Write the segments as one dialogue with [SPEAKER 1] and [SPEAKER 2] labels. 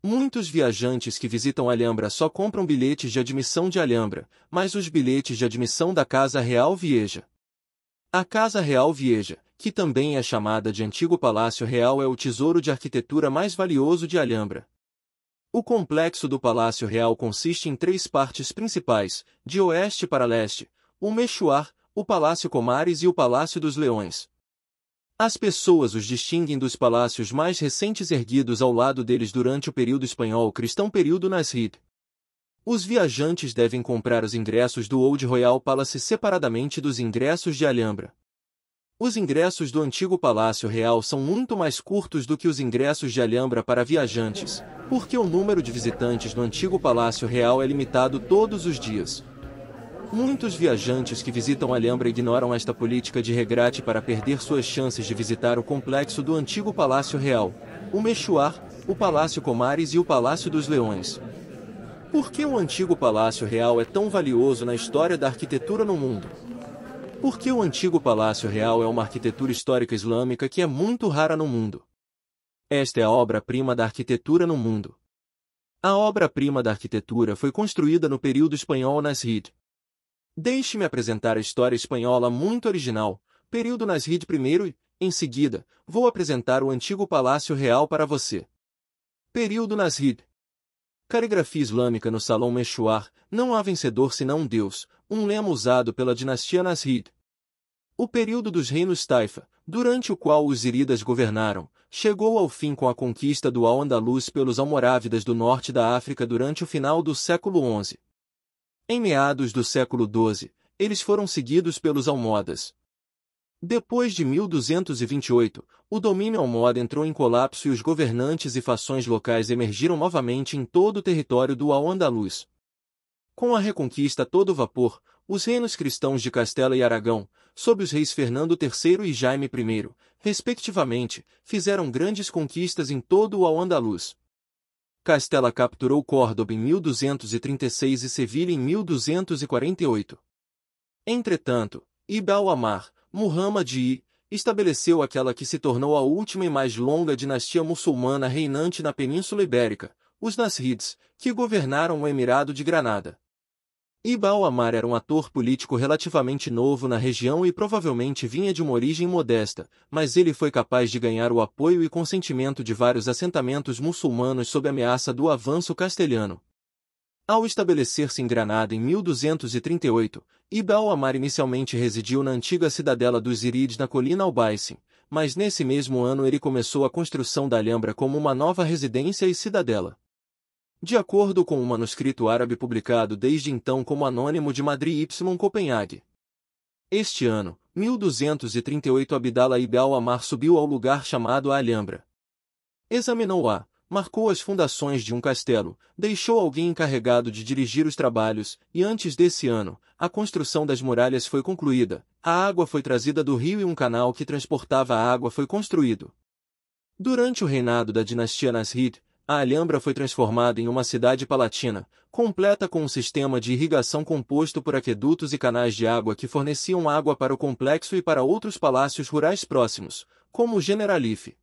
[SPEAKER 1] Muitos viajantes que visitam Alhambra só compram bilhetes de admissão de Alhambra, mas os bilhetes de admissão da Casa Real Vieja. A Casa Real Vieja, que também é chamada de Antigo Palácio Real, é o tesouro de arquitetura mais valioso de Alhambra. O complexo do Palácio Real consiste em 3 partes principais, de oeste para leste: o Meixoar, o Palácio Comares e o Palácio dos Leões. As pessoas os distinguem dos palácios mais recentes erguidos ao lado deles durante o período espanhol-cristão, período Nasrid. Os viajantes devem comprar os ingressos do Old Royal Palace separadamente dos ingressos de Alhambra. Os ingressos do antigo Palácio Real são muito mais curtos do que os ingressos de Alhambra para viajantes, porque o número de visitantes no antigo Palácio Real é limitado todos os dias. Muitos viajantes que visitam Alhambra ignoram esta política de regrate para perder suas chances de visitar o complexo do antigo Palácio Real, o Meixoar, o Palácio Comares e o Palácio dos Leões. Por que o antigo Palácio Real é tão valioso na história da arquitetura no mundo? Porque o antigo Palácio Real é uma arquitetura histórica islâmica que é muito rara no mundo. Esta é a obra-prima da arquitetura no mundo. A obra-prima da arquitetura foi construída no período espanhol Nasrid. Deixe-me apresentar a história espanhola muito original, período Nasrid primeiro e, em seguida, vou apresentar o antigo Palácio Real para você. Período Nasrid. Caligrafia islâmica no Salão Meixoar: não há vencedor senão Deus, um lema usado pela dinastia Nasrid. O período dos reinos Taifa, durante o qual os zíridas governaram, chegou ao fim com a conquista do Al-Andalus pelos almorávidas do norte da África durante o final do século XI. Em meados do século XII, eles foram seguidos pelos almohadas. Depois de 1228, o domínio almohade entrou em colapso e os governantes e fações locais emergiram novamente em todo o território do Al-Andalus. Com a reconquista a todo vapor, os reinos cristãos de Castela e Aragão, sob os reis Fernando III e Jaime I, respectivamente, fizeram grandes conquistas em todo o Al-Andalus. Castela capturou Córdoba em 1236 e Sevilha em 1248. Entretanto, Ibn al-Amar, Muhammad I, estabeleceu aquela que se tornou a última e mais longa dinastia muçulmana reinante na Península Ibérica, os Nasrides, que governaram o Emirado de Granada. Ibn al-Amar era um ator político relativamente novo na região e provavelmente vinha de uma origem modesta, mas ele foi capaz de ganhar o apoio e consentimento de vários assentamentos muçulmanos sob a ameaça do avanço castelhano. Ao estabelecer-se em Granada em 1238, Ibn al-Amar inicialmente residiu na antiga cidadela dos Zírides na colina Albaicin, mas nesse mesmo ano ele começou a construção da Alhambra como uma nova residência e cidadela. De acordo com um manuscrito árabe publicado desde então como anônimo de Madrid y Copenhague. Este ano, 1238, Abdallah ibn al-Amar subiu ao lugar chamado a Alhambra. Examinou-a, marcou as fundações de um castelo, deixou alguém encarregado de dirigir os trabalhos, e antes desse ano, a construção das muralhas foi concluída, a água foi trazida do rio e um canal que transportava a água foi construído. Durante o reinado da dinastia Nasrid, a Alhambra foi transformada em uma cidade palatina, completa com um sistema de irrigação composto por aquedutos e canais de água que forneciam água para o complexo e para outros palácios rurais próximos, como o Generalife.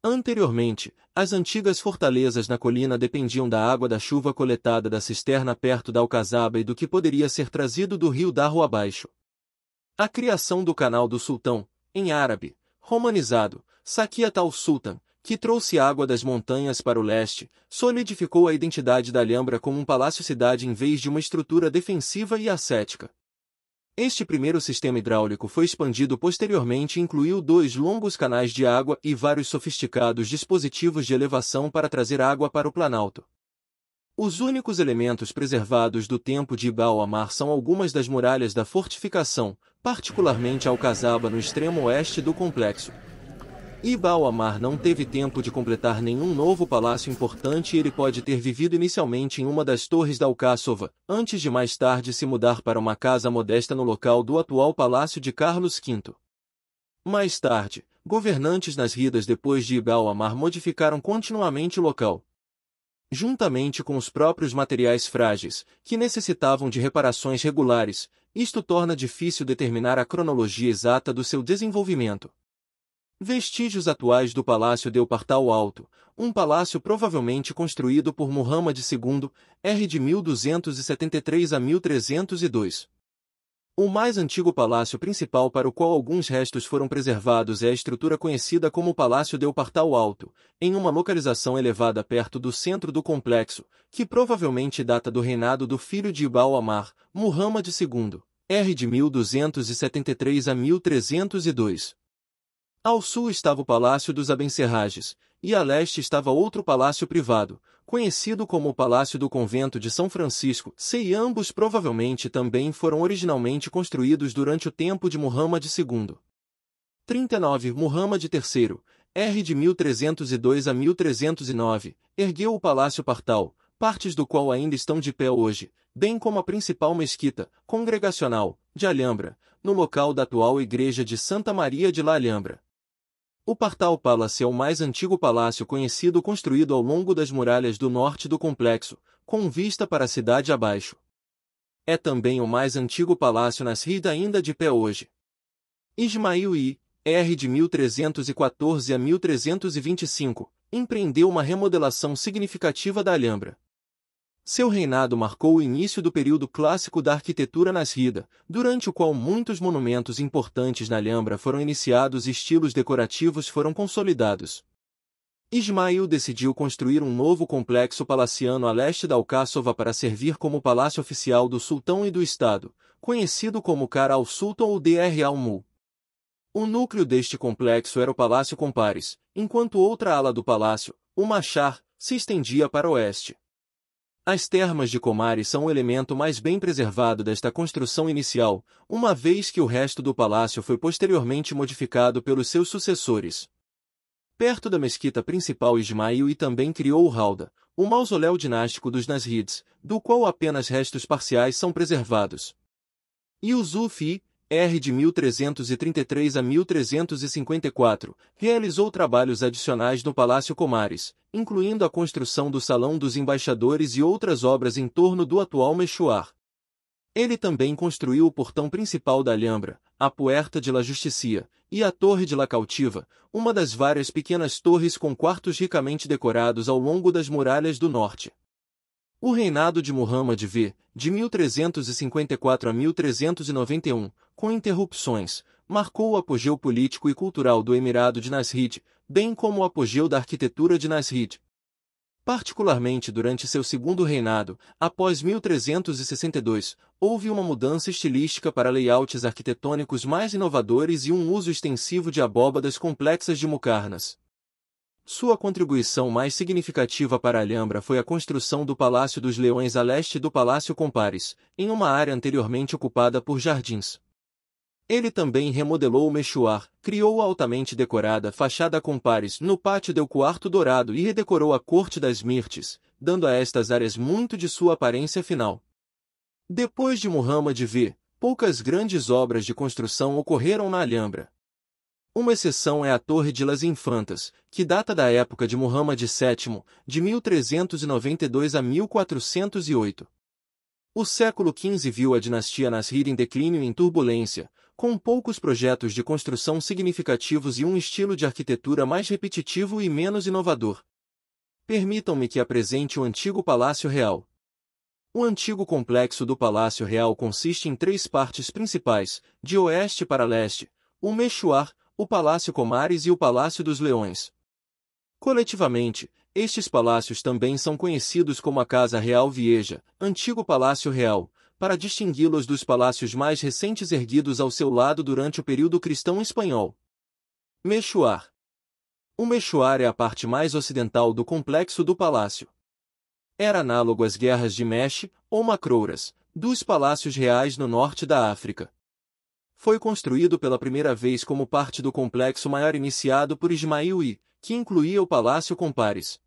[SPEAKER 1] Anteriormente, as antigas fortalezas na colina dependiam da água da chuva coletada da cisterna perto da Alcazaba e do que poderia ser trazido do rio Darro abaixo. A criação do Canal do Sultão, em árabe, romanizado, Sakiat al-Sultan, que trouxe água das montanhas para o leste, solidificou a identidade da Alhambra como um palácio-cidade em vez de uma estrutura defensiva e ascética. Este primeiro sistema hidráulico foi expandido posteriormente e incluiu 2 longos canais de água e vários sofisticados dispositivos de elevação para trazer água para o Planalto. Os únicos elementos preservados do tempo de Ibn al-Amar são algumas das muralhas da fortificação, particularmente a Alcazaba no extremo oeste do complexo. Ibn al-Amar não teve tempo de completar nenhum novo palácio importante e ele pode ter vivido inicialmente em uma das torres da Alcáçova, antes de mais tarde se mudar para uma casa modesta no local do atual Palácio de Carlos V. Mais tarde, governantes nasridas depois de Ibn al-Amar modificaram continuamente o local. Juntamente com os próprios materiais frágeis, que necessitavam de reparações regulares, isto torna difícil determinar a cronologia exata do seu desenvolvimento. Vestígios atuais do Palácio del Partal Alto, um palácio provavelmente construído por Muhammad II, R de 1273 a 1302. O mais antigo palácio principal para o qual alguns restos foram preservados é a estrutura conhecida como Palácio del Partal Alto, em uma localização elevada perto do centro do complexo, que provavelmente data do reinado do filho de Ibn Amar, Muhammad II, R de 1273 a 1302. Ao sul estava o Palácio dos Abencerrages, e a leste estava outro palácio privado, conhecido como o Palácio do Convento de São Francisco, e ambos provavelmente também foram originalmente construídos durante o tempo de Muhammad II. 39 Muhammad III, R de 1302 a 1309, ergueu o Palácio Partal, partes do qual ainda estão de pé hoje, bem como a principal mesquita, congregacional, de Alhambra, no local da atual Igreja de Santa Maria de la Alhambra. O Partal Palace é o mais antigo palácio conhecido construído ao longo das muralhas do norte do complexo, com vista para a cidade abaixo. É também o mais antigo palácio nascido ainda de pé hoje. Ismail I, R de 1314 a 1325, empreendeu uma remodelação significativa da Alhambra. Seu reinado marcou o início do período clássico da arquitetura nascida, durante o qual muitos monumentos importantes na Alhambra foram iniciados e estilos decorativos foram consolidados. Ismail decidiu construir um novo complexo palaciano a leste da Alcáçova para servir como palácio oficial do sultão e do estado, conhecido como Kara al-Sultan ou Dr al-Mul. O núcleo deste complexo era o Palácio Compares, enquanto outra ala do palácio, o Machar, se estendia para o oeste. As termas de Comares são o elemento mais bem preservado desta construção inicial, uma vez que o resto do palácio foi posteriormente modificado pelos seus sucessores. Perto da mesquita principal Ismail também criou o Rauda, o mausoléu dinástico dos Nasrides, do qual apenas restos parciais são preservados. Yusuf I, R de 1333 a 1354, realizou trabalhos adicionais no Palácio Comares, incluindo a construção do Salão dos Embaixadores e outras obras em torno do atual Mexuar. Ele também construiu o portão principal da Alhambra, a Puerta de la Justicia, e a Torre de la Cautiva, uma das várias pequenas torres com quartos ricamente decorados ao longo das muralhas do norte. O reinado de Muhammad V, de 1354 a 1391, com interrupções, marcou o apogeu político e cultural do Emirado de Nasrid, bem como o apogeu da arquitetura de Nasrid. Particularmente durante seu segundo reinado, após 1362, houve uma mudança estilística para layouts arquitetônicos mais inovadores e um uso extensivo de abóbadas complexas de muqarnas. Sua contribuição mais significativa para a Alhambra foi a construção do Palácio dos Leões a leste do Palácio Compares, em uma área anteriormente ocupada por jardins. Ele também remodelou o Mexuar, criou a altamente decorada fachada Compares no Pátio del Quarto Dourado e redecorou a Corte das Mirtes, dando a estas áreas muito de sua aparência final. Depois de Muhammad V, poucas grandes obras de construção ocorreram na Alhambra. Uma exceção é a Torre de las Infantas, que data da época de Muhammad VII, de 1392 a 1408. O século XV viu a dinastia Nasrid em declínio e em turbulência, com poucos projetos de construção significativos e um estilo de arquitetura mais repetitivo e menos inovador. Permitam-me que apresente o antigo Palácio Real. O antigo complexo do Palácio Real consiste em três partes principais, de oeste para leste: o Mexuar, o Palácio Comares e o Palácio dos Leões. Coletivamente, estes palácios também são conhecidos como a Casa Real Vieja, antigo Palácio Real, para distingui-los dos palácios mais recentes erguidos ao seu lado durante o período cristão espanhol. Mexuar. O Mexuar é a parte mais ocidental do complexo do palácio. Era análogo às guerras de Mexe, ou Macrouras, dos palácios reais no norte da África. Foi construído pela primeira vez como parte do complexo maior iniciado por Ismail I, que incluía o Palácio Compares.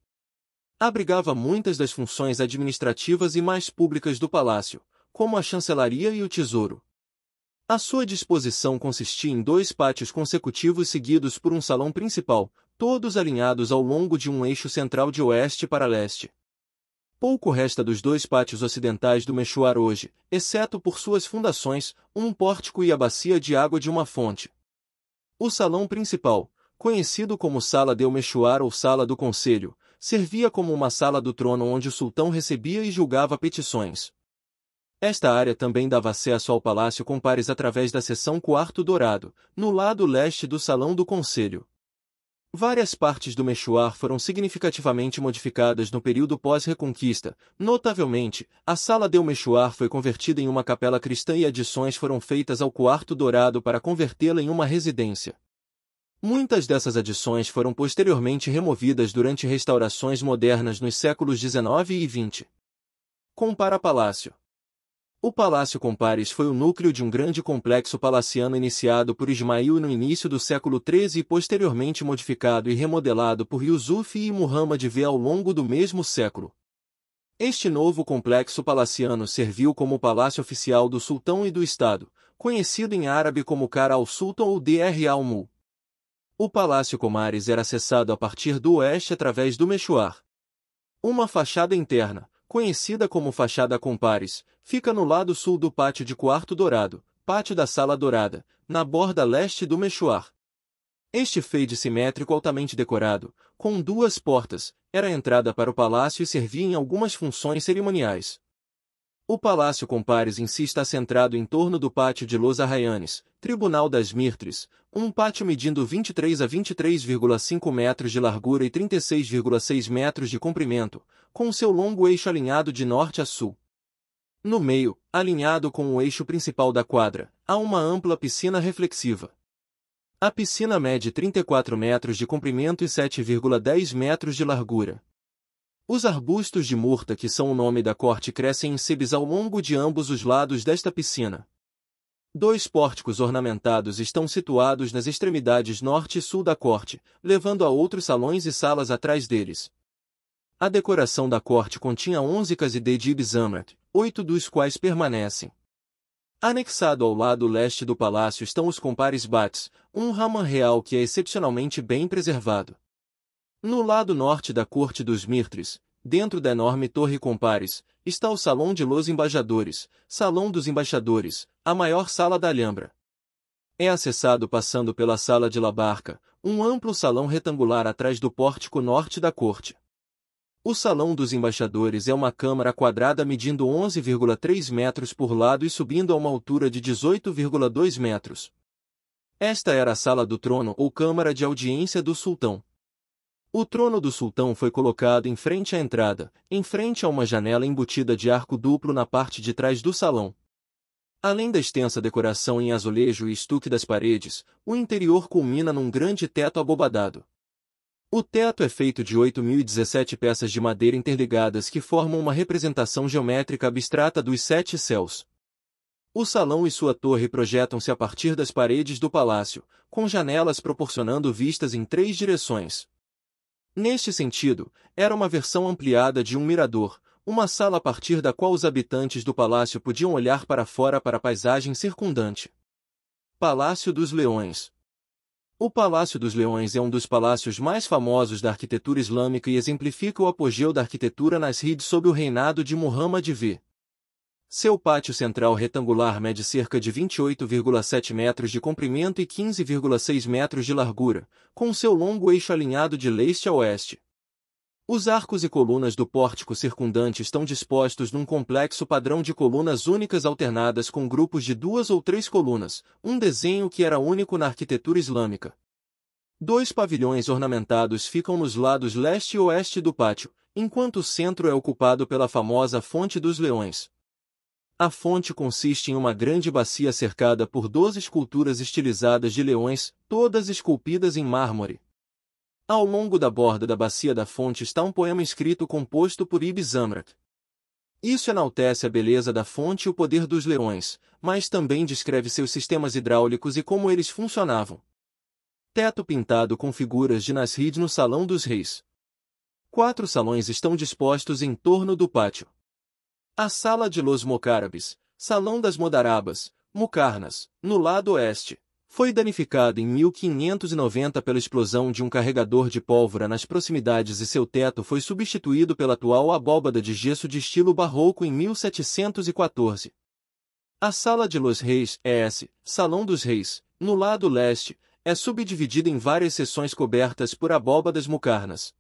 [SPEAKER 1] Abrigava muitas das funções administrativas e mais públicas do palácio, como a chancelaria e o tesouro. A sua disposição consistia em dois pátios consecutivos seguidos por um salão principal, todos alinhados ao longo de um eixo central de oeste para leste. Pouco resta dos dois pátios ocidentais do Mexuar hoje, exceto por suas fundações, um pórtico e a bacia de água de uma fonte. O salão principal, conhecido como Sala del Meshwar ou Sala do Conselho, servia como uma sala do trono onde o sultão recebia e julgava petições. Esta área também dava acesso ao Palácio Compares através da seção Quarto Dourado, no lado leste do Salão do Conselho. Várias partes do Meshwar foram significativamente modificadas no período pós-reconquista. Notavelmente, a Sala del Meshwar foi convertida em uma capela cristã e adições foram feitas ao Quarto Dourado para convertê-la em uma residência. Muitas dessas adições foram posteriormente removidas durante restaurações modernas nos séculos XIX e XX. Compara Palácio. O Palácio Compares foi o núcleo de um grande complexo palaciano iniciado por Ismail no início do século XIII e posteriormente modificado e remodelado por Yusuf e Muhammad V ao longo do mesmo século. Este novo complexo palaciano serviu como o palácio oficial do sultão e do Estado, conhecido em árabe como Kara al-Sultan ou Dr al-Mulk. O Palácio Compares era acessado a partir do oeste através do Meshwar. Uma fachada interna, conhecida como Fachada Compares, fica no lado sul do Pátio de Quarto Dourado, Pátio da Sala Dourada, na borda leste do Meshwar. Este fade simétrico altamente decorado, com duas portas, era a entrada para o palácio e servia em algumas funções cerimoniais. O Palácio Compares em si está centrado em torno do Pátio de Los Arrayanes, Tribunal das Mirtres, um pátio medindo 23 a 23,5 metros de largura e 36,6 metros de comprimento, com seu longo eixo alinhado de norte a sul. No meio, alinhado com o eixo principal da quadra, há uma ampla piscina reflexiva. A piscina mede 34 metros de comprimento e 7,10 metros de largura. Os arbustos de murta que são o nome da corte crescem em sebes ao longo de ambos os lados desta piscina. Dois pórticos ornamentados estão situados nas extremidades norte e sul da corte, levando a outros salões e salas atrás deles. A decoração da corte continha 11 casidê de Ibizamrat, 8 dos quais permanecem. Anexado ao lado leste do palácio estão os Compares Bats, um hammam real que é excepcionalmente bem preservado. No lado norte da corte dos Mirtres, dentro da enorme torre Compares, está o Salão de los Embaixadores, Salão dos Embaixadores, a maior sala da Alhambra. É acessado passando pela Sala de la Barca, um amplo salão retangular atrás do pórtico norte da corte. O Salão dos Embaixadores é uma câmara quadrada medindo 11,3 metros por lado e subindo a uma altura de 18,2 metros. Esta era a Sala do Trono ou Câmara de Audiência do Sultão. O trono do sultão foi colocado em frente à entrada, em frente a uma janela embutida de arco duplo na parte de trás do salão. Além da extensa decoração em azulejo e estuque das paredes, o interior culmina num grande teto abobadado. O teto é feito de 8.017 peças de madeira interligadas que formam uma representação geométrica abstrata dos sete céus. O salão e sua torre projetam-se a partir das paredes do palácio, com janelas proporcionando vistas em 3 direções. Neste sentido, era uma versão ampliada de um mirador, uma sala a partir da qual os habitantes do palácio podiam olhar para fora para a paisagem circundante. Palácio dos Leões. O Palácio dos Leões é um dos palácios mais famosos da arquitetura islâmica e exemplifica o apogeu da arquitetura nas Rides sob o reinado de Muhammad V. Seu pátio central retangular mede cerca de 28,7 metros de comprimento e 15,6 metros de largura, com seu longo eixo alinhado de leste a oeste. Os arcos e colunas do pórtico circundante estão dispostos num complexo padrão de colunas únicas alternadas com grupos de 2 ou 3 colunas, um desenho que era único na arquitetura islâmica. 2 pavilhões ornamentados ficam nos lados leste e oeste do pátio, enquanto o centro é ocupado pela famosa Fonte dos Leões. A fonte consiste em uma grande bacia cercada por 12 esculturas estilizadas de leões, todas esculpidas em mármore. Ao longo da borda da bacia da fonte está um poema escrito composto por Ibn Zamrat. Isso enaltece a beleza da fonte e o poder dos leões, mas também descreve seus sistemas hidráulicos e como eles funcionavam. Teto pintado com figuras de Nasrid no Salão dos Reis. 4 salões estão dispostos em torno do pátio. A Sala de los Mocárabes, Salão das Modarabas, Mucarnas, no lado oeste, foi danificada em 1590 pela explosão de um carregador de pólvora nas proximidades e seu teto foi substituído pela atual abóbada de gesso de estilo barroco em 1714. A Sala de los Reis, Salão dos Reis, no lado leste, é subdividida em várias seções cobertas por abóbadas muqarnas.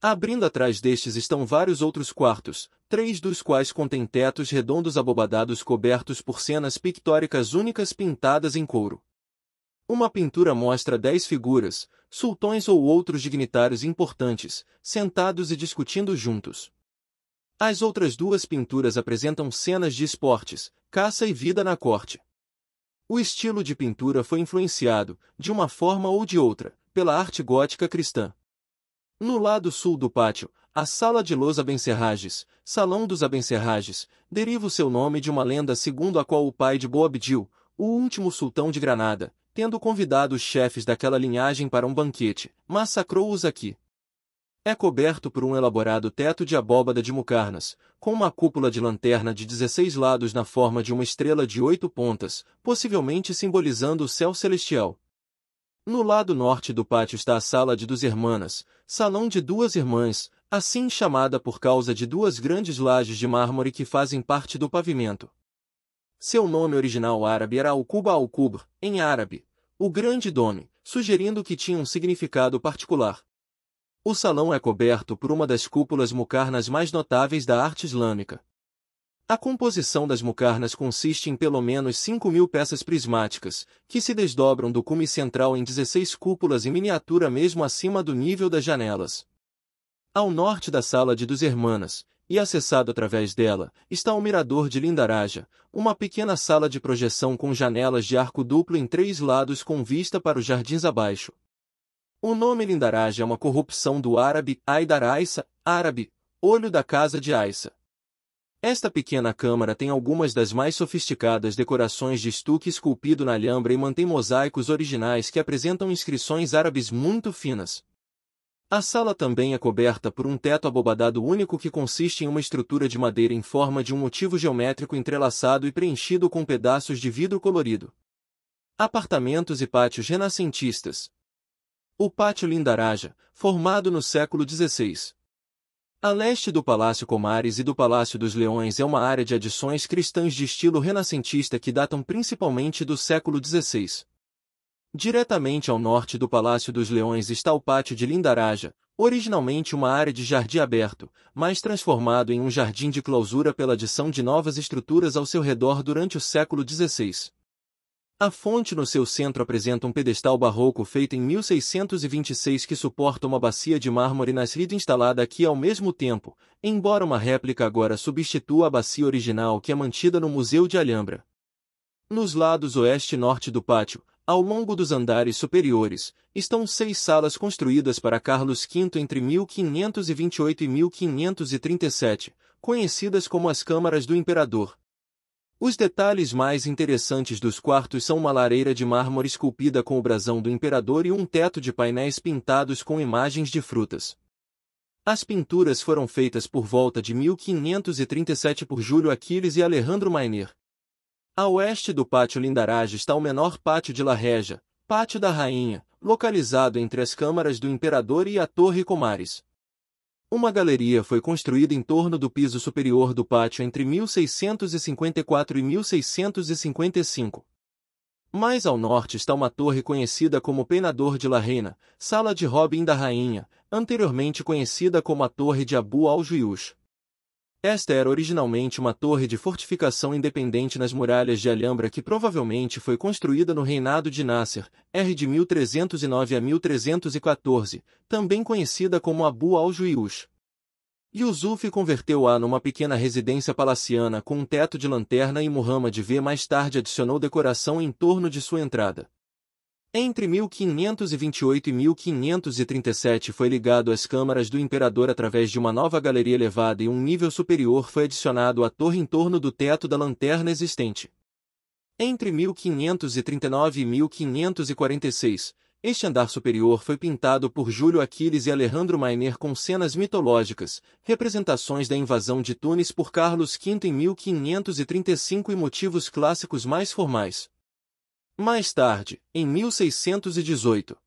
[SPEAKER 1] Abrindo atrás destes estão vários outros quartos, 3 dos quais contêm tetos redondos abobadados cobertos por cenas pictóricas únicas pintadas em couro. Uma pintura mostra 10 figuras, sultões ou outros dignitários importantes, sentados e discutindo juntos. As outras 2 pinturas apresentam cenas de esportes, caça e vida na corte. O estilo de pintura foi influenciado, de uma forma ou de outra, pela arte gótica cristã. No lado sul do pátio, a Sala de los Abencerrages, Salão dos Abencerrages, deriva o seu nome de uma lenda segundo a qual o pai de Boabdil, o último sultão de Granada, tendo convidado os chefes daquela linhagem para um banquete, massacrou-os aqui. É coberto por um elaborado teto de abóbada de muqarnas, com uma cúpula de lanterna de 16 lados na forma de uma estrela de 8 pontas, possivelmente simbolizando o céu celestial. No lado norte do pátio está a Sala de dos Hermanas, Salão de 2 Irmãs, assim chamada por causa de 2 grandes lajes de mármore que fazem parte do pavimento. Seu nome original árabe era Al-Quba al-Qubr, em árabe, o Grande Dome, sugerindo que tinha um significado particular. O salão é coberto por uma das cúpulas muqarnas mais notáveis da arte islâmica. A composição das muqarnas consiste em pelo menos 5.000 peças prismáticas, que se desdobram do cume central em 16 cúpulas em miniatura mesmo acima do nível das janelas. Ao norte da Sala de dos Hermanas, e acessado através dela, está o Mirador de Lindaraja, uma pequena sala de projeção com janelas de arco duplo em 3 lados com vista para os jardins abaixo. O nome Lindaraja é uma corrupção do árabe Aidar Aissa, árabe, olho da casa de Aissa. Esta pequena câmara tem algumas das mais sofisticadas decorações de estuque esculpido na alhambra e mantém mosaicos originais que apresentam inscrições árabes muito finas. A sala também é coberta por um teto abobadado único que consiste em uma estrutura de madeira em forma de um motivo geométrico entrelaçado e preenchido com pedaços de vidro colorido. Apartamentos e pátios renascentistas. O Pátio Lindaraja, formado no século XVI. A leste do Palácio Comares e do Palácio dos Leões é uma área de adições cristãs de estilo renascentista que datam principalmente do século XVI. Diretamente ao norte do Palácio dos Leões está o Pátio de Lindaraja, originalmente uma área de jardim aberto, mas transformado em um jardim de clausura pela adição de novas estruturas ao seu redor durante o século XVI. A fonte no seu centro apresenta um pedestal barroco feito em 1626 que suporta uma bacia de mármore nasrid instalada aqui ao mesmo tempo, embora uma réplica agora substitua a bacia original que é mantida no Museu de Alhambra. Nos lados oeste e norte do pátio, ao longo dos andares superiores, estão 6 salas construídas para Carlos V entre 1528 e 1537, conhecidas como as Câmaras do Imperador. Os detalhes mais interessantes dos quartos são uma lareira de mármore esculpida com o brasão do imperador e um teto de painéis pintados com imagens de frutas. As pinturas foram feitas por volta de 1537 por Júlio Aquiles e Alejandro Mainer. A oeste do Pátio Lindaraja está o menor Pátio de La Regia, Pátio da Rainha, localizado entre as câmaras do imperador e a Torre Comares. Uma galeria foi construída em torno do piso superior do pátio entre 1654 e 1655. Mais ao norte está uma torre conhecida como Peinador de la Reina, Sala de Robin da Rainha, anteriormente conhecida como a Torre de Abu al-Juyush. Esta era originalmente uma torre de fortificação independente nas muralhas de Alhambra que provavelmente foi construída no reinado de Nasser, R. de 1309 a 1314, também conhecida como Abu al-Juyush. Yusuf converteu-a numa pequena residência palaciana com um teto de lanterna e Muhammad V mais tarde adicionou decoração em torno de sua entrada. Entre 1528 e 1537 foi ligado às câmaras do imperador através de uma nova galeria elevada e um nível superior foi adicionado à torre em torno do teto da lanterna existente. Entre 1539 e 1546, este andar superior foi pintado por Júlio Aquiles e Alejandro Mainer com cenas mitológicas, representações da invasão de Tunis por Carlos V em 1535 e motivos clássicos mais formais. Mais tarde, em 1618,